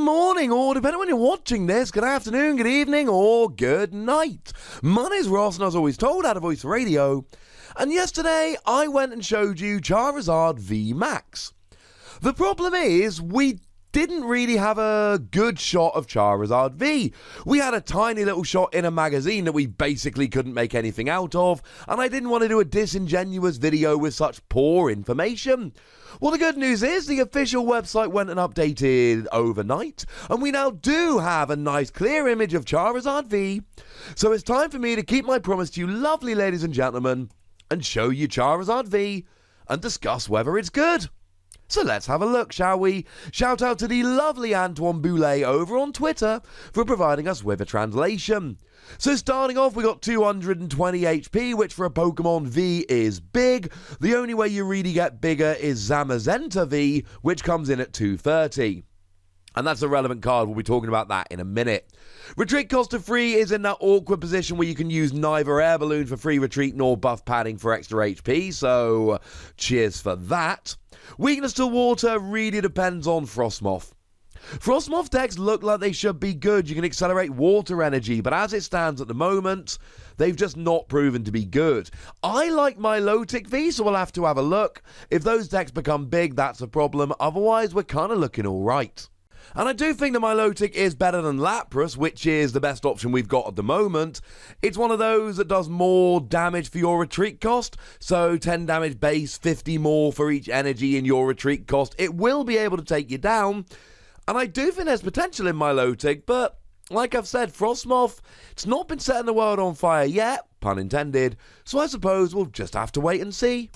morning, or depending on when you're watching this, good afternoon, good evening, or good night. My name's Ross, and as always told, out of Voice Radio. And yesterday, I went and showed you Charizard V Max. The problem is, we didn't really have a good shot of Charizard V. We had a tiny little shot in a magazine that we basically couldn't make anything out of, and I didn't want to do a disingenuous video with such poor information. Well, the good news is the official website went and updated overnight, and we now do have a nice clear image of Charizard V. So it's time for me to keep my promise to you lovely ladies and gentlemen and show you Charizard V and discuss whether it's good. So let's have a look, shall we? Shout out to the lovely Antoine Boulet over on Twitter for providing us with a translation. So starting off, we got 220 HP, which for a Pokemon V is big. The only way you really get bigger is Zamazenta V, which comes in at 230. And that's a relevant card, we'll be talking about that in a minute. Retreat cost of free is in that awkward position where you can use neither Air Balloon for free retreat nor buff padding for extra HP, so cheers for that. Weakness to water really depends on Frostmoth. Frostmoth decks look like they should be good. You can accelerate water energy, but as it stands at the moment, they've just not proven to be good. I like my Milotic V, so we'll have to have a look. If those decks become big, that's a problem. Otherwise, we're kind of looking all right. And I do think that Milotic is better than Lapras, which is the best option we've got at the moment. It's one of those that does more damage for your retreat cost, so 10 damage base, 50 more for each energy in your retreat cost. It will be able to take you down, and I do think there's potential in Milotic, but like I've said, Frostmoth, it's not been setting the world on fire yet, pun intended, so I suppose we'll just have to wait and see.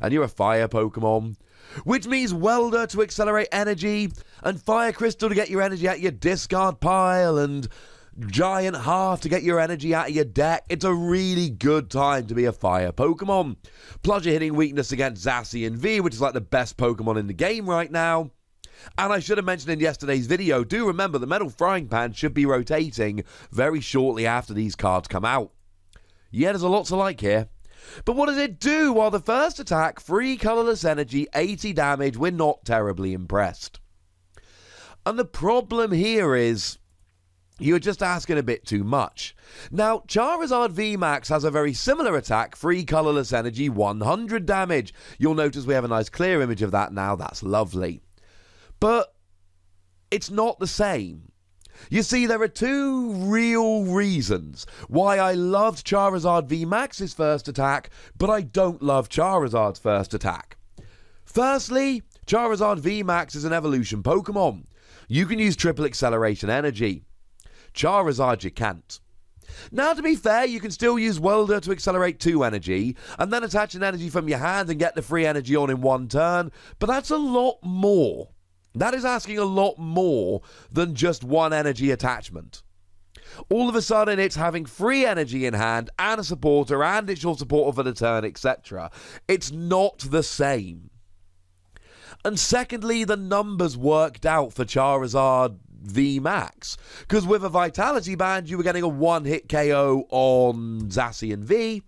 And you're a fire Pokemon, which means Welder to accelerate energy, and Fire Crystal to get your energy out of your discard pile, and Giant Heart to get your energy out of your deck. It's a really good time to be a fire Pokemon. Plus you're hitting weakness against Zacian V, which is like the best Pokemon in the game right now. And I should have mentioned in yesterday's video, do remember the Metal Frying Pan should be rotating very shortly after these cards come out. Yeah, there's a lot to like here. But what does it do? While the first attack, free colourless energy, 80 damage, we're not terribly impressed. And the problem here is, you're just asking a bit too much. Now, Charizard V Max has a very similar attack, free colourless energy, 100 damage. You'll notice we have a nice clear image of that now, that's lovely. But it's not the same. You see, there are two real reasons why I loved Charizard V Max's first attack, but I don't love Charizard's first attack. Firstly, Charizard V Max is an evolution Pokemon. You can use triple acceleration energy. Charizard you can't. Now, to be fair, you can still use Welder to accelerate 2 energy, and then attach an energy from your hand and get the free energy on in one turn, but that's a lot more. That is asking a lot more than just one energy attachment. All of a sudden, it's having free energy in hand and a supporter and it's your supporter for the turn, etc. It's not the same. And secondly, the numbers worked out for Charizard V Max. Because with a Vitality Band, you were getting a one-hit KO on Zacian V.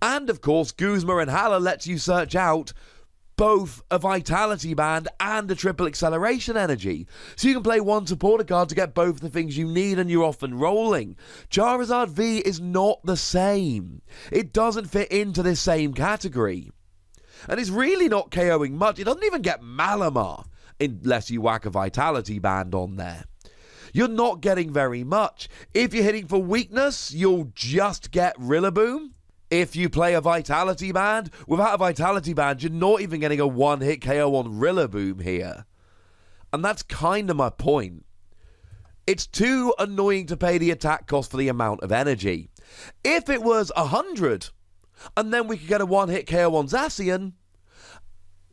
And of course, Guzma and Hala lets you search out both a Vitality Band and a triple acceleration energy. So you can play one supporter card to get both the things you need and you're off and rolling. Charizard V is not the same. It doesn't fit into this same category. And it's really not KOing much. It doesn't even get Malamar unless you whack a Vitality Band on there. You're not getting very much. If you're hitting for weakness, you'll just get Rillaboom. If you play a Vitality Band, without a Vitality Band, you're not even getting a one-hit KO on Rillaboom here. And that's kind of my point. It's too annoying to pay the attack cost for the amount of energy. If it was 100, and then we could get a one-hit KO on Zacian,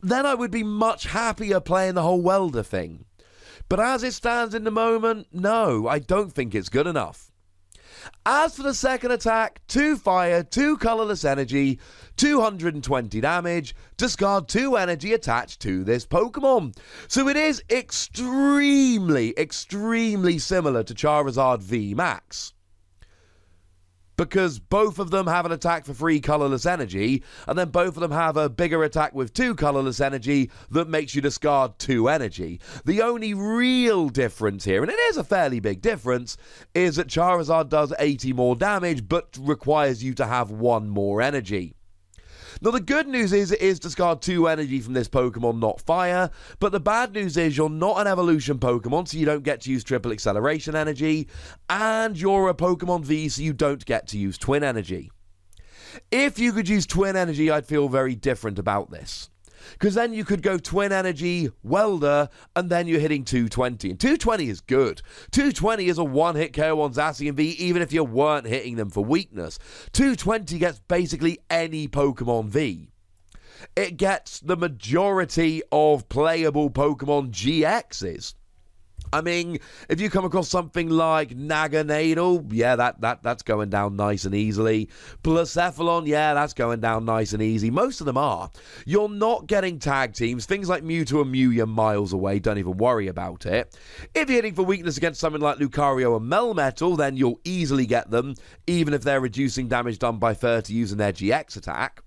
then I would be much happier playing the whole Welder thing. But as it stands in the moment, no, I don't think it's good enough. As for the second attack, 2 fire, 2 colourless energy, 220 damage, discard 2 energy attached to this Pokemon. So it is extremely, extremely similar to Charizard V Max. because both of them have an attack for 3 colorless energy, and then both of them have a bigger attack with 2 colorless energy that makes you discard 2 energy. The only real difference here, and it is a fairly big difference, is that Charizard does 80 more damage but requires you to have 1 more energy. Now, the good news is it is discard 2 energy from this Pokemon, not fire, but the bad news is you're not an evolution Pokemon, so you don't get to use triple acceleration energy, and you're a Pokemon V, so you don't get to use twin energy. If you could use twin energy, I'd feel very different about this. Because then you could go twin energy, welder, and then you're hitting 220. And 220 is good. 220 is a one-hit KO on Zacian V, even if you weren't hitting them for weakness. 220 gets basically any Pokemon V. It gets the majority of playable Pokemon GXs. I mean, if you come across something like Naganadel, yeah, that's going down nice and easily. Blacephalon, yeah, that's going down nice and easy. Most of them are. You're not getting tag teams. Things like Mewtwo and Mew, you're miles away. Don't even worry about it. If you're hitting for weakness against something like Lucario and Melmetal, then you'll easily get them, even if they're reducing damage done by 30 using their GX attack.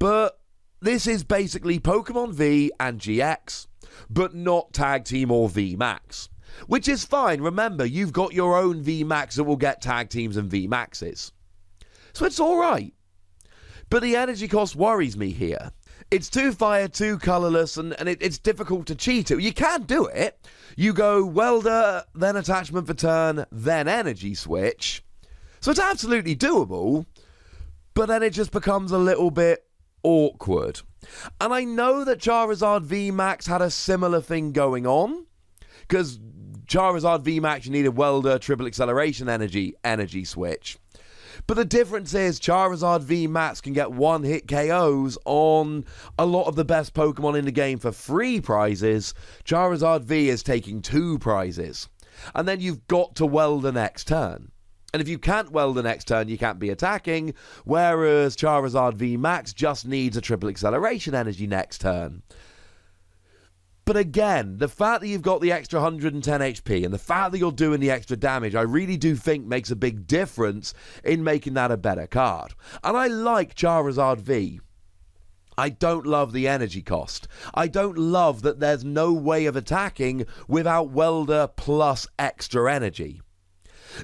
But this is basically Pokemon V and GX, but not Tag Team or VMAX. Which is fine. Remember, you've got your own VMAX that will get Tag Teams and VMAXs. So it's alright. But the energy cost worries me here. It's 2 fire, 2 colourless, and it's difficult to cheat it. You can do it. You go welder, then attachment for turn, then energy switch. So it's absolutely doable, but then it just becomes a little bit awkward. And I know that Charizard VMAX had a similar thing going on, because Charizard VMAX, you needed welder, triple acceleration energy switch. But the difference is Charizard VMAX can get one-hit KOs on a lot of the best Pokemon in the game for 3 prizes. Charizard V is taking 2 prizes. And then you've got to welder next turn. And if you can't weld the next turn, you can't be attacking, whereas Charizard VMAX just needs a triple acceleration energy next turn. But again, the fact that you've got the extra 110 HP and the fact that you're doing the extra damage, I really do think makes a big difference in making that a better card. And I like Charizard V. I don't love the energy cost. I don't love that there's no way of attacking without welder plus extra energy.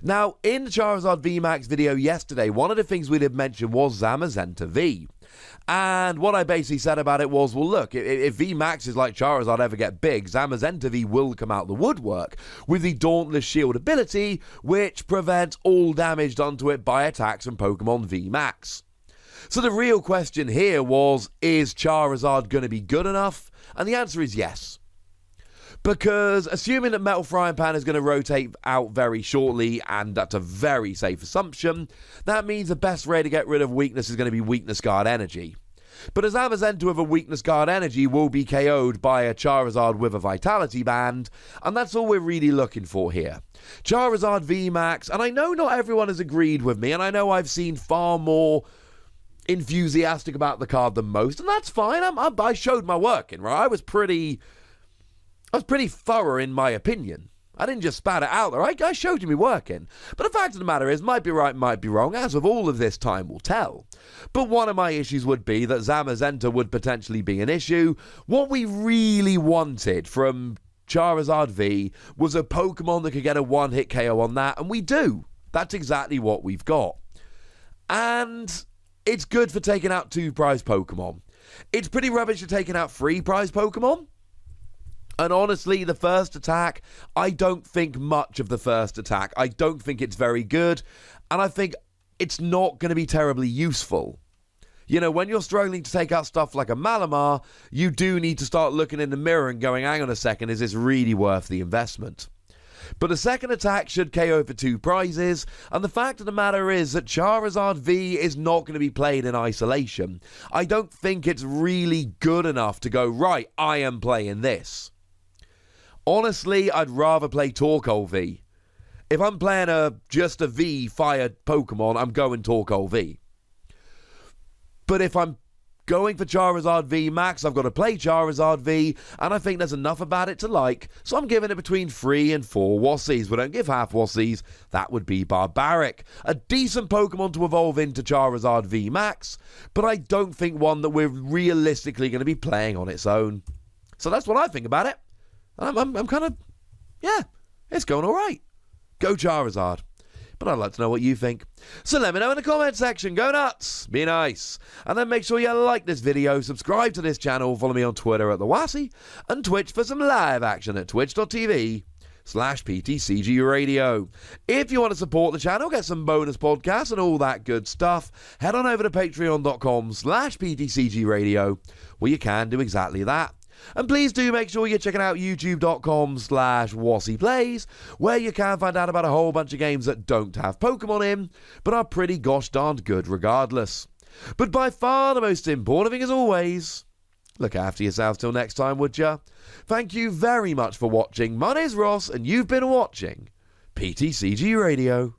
Now, in the Charizard VMAX video yesterday, one of the things we did mention was Zamazenta V. And what I basically said about it was, well, look, if VMAXs like Charizard ever get big, Zamazenta V will come out the woodwork with the Dauntless Shield ability, which prevents all damage done to it by attacks from Pokemon VMAX. So the real question here was, is Charizard going to be good enough? And the answer is yes. Because assuming that Metal Frying Pan is going to rotate out very shortly, and that's a very safe assumption, that means the best way to get rid of weakness is going to be Weakness Guard Energy. But a Zamazenta with a Weakness Guard Energy will be KO'd by a Charizard with a Vitality Band, and that's all we're really looking for here. Charizard VMAX, and I know not everyone has agreed with me, and I know I've seen far more enthusiastic about the card than most, and that's fine. I showed my working, right? I was pretty thorough in my opinion. I didn't just spat it out there. I showed you me working. But the fact of the matter is, might be right, might be wrong. As with all of this, time will tell. But one of my issues would be that Zamazenta would potentially be an issue. What we really wanted from Charizard V was a Pokemon that could get a one-hit KO on that, and we do. That's exactly what we've got. And it's good for taking out 2 prize Pokemon. It's pretty rubbish for taking out 3 prize Pokemon. And honestly, the first attack, I don't think much of the first attack. I don't think it's very good. And I think it's not going to be terribly useful. You know, when you're struggling to take out stuff like a Malamar, you do need to start looking in the mirror and going, hang on a second, is this really worth the investment? But the second attack should KO for 2 prizes, and the fact of the matter is that Charizard V is not going to be played in isolation. I don't think it's really good enough to go, right, I am playing this. Honestly, I'd rather play Torkoal V. If I'm playing just a V-fired Pokemon, I'm going Torkoal V. But if I'm going for Charizard V Max. I've got to play Charizard V, and I think there's enough about it to like, so I'm giving it between 3 and 4 Wassies. We don't give half Wassies, that would be barbaric. A decent Pokemon to evolve into Charizard V Max, but I don't think one that we're realistically going to be playing on its own. So that's what I think about it. I'm kind of, yeah, it's going alright. Go Charizard. But I'd like to know what you think. So let me know in the comment section. Go nuts. Be nice. And then make sure you like this video, subscribe to this channel, follow me on Twitter at The Wassy, and Twitch for some live action at twitch.tv/PTCGRadio. If you want to support the channel, get some bonus podcasts and all that good stuff, head on over to patreon.com/PTCGRadio, where you can do exactly that. And please do make sure you're checking out youtube.com/WassyPlays, where you can find out about a whole bunch of games that don't have Pokemon in, but are pretty gosh darned good regardless. But by far the most important thing as always, look after yourselves till next time, would ya? Thank you very much for watching. My name's Ross, and you've been watching PTCG Radio.